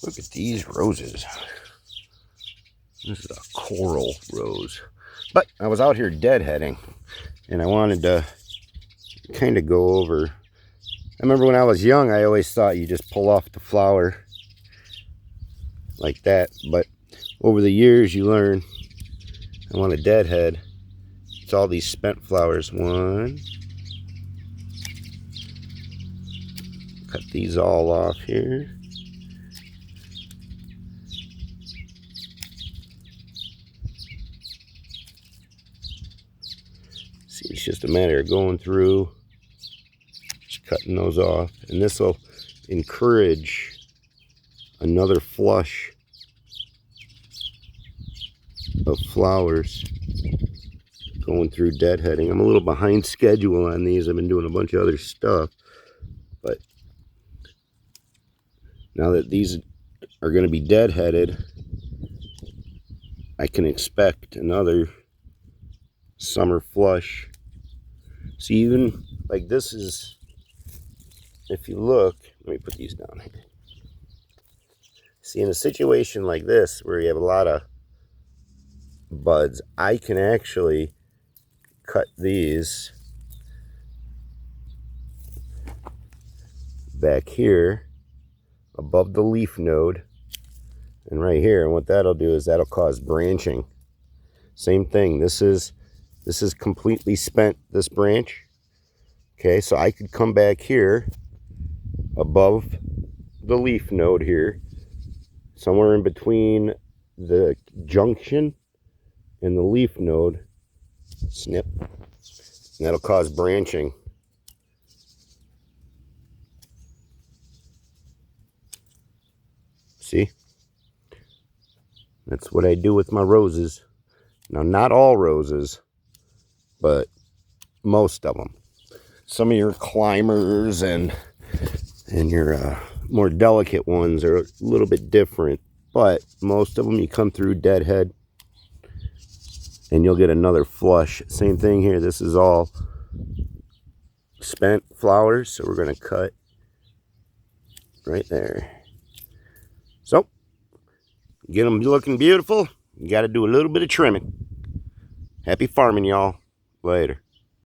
Look at these roses. This is a coral rose. But I was out here deadheading, and I wanted to kind of go over. I remember when I was young, I always thought you just pull off the flower like that. But over the years, you learn. I want to deadhead. It's all these spent flowers. One. Cut these all off here. See, it's just a matter of going through, just cutting those off, and this will encourage another flush of flowers going through deadheading. I'm a little behind schedule on these. I've been doing a bunch of other stuff, but now that these are going to be deadheaded, I can expect another summer flush. See, even like this is, if you look, let me put these down here. See, in a situation like this where you have a lot of buds, I can actually cut these back here above the leaf node and right here, and what that'll do is that'll cause branching. Same thing, this is completely spent, this branch. Okay, so I could come back here above the leaf node here, somewhere in between the junction and the leaf node, snip, and that'll cause branching. See? That's what I do with my roses. Now, not all roses, but most of them. Some of your climbers and your more delicate ones are a little bit different, but most of them you come through deadhead and you'll get another flush. Same thing here. This is all spent flowers, so we're going to cut right there. So, get them looking beautiful, you got to do a little bit of trimming. Happy farming, y'all. Later.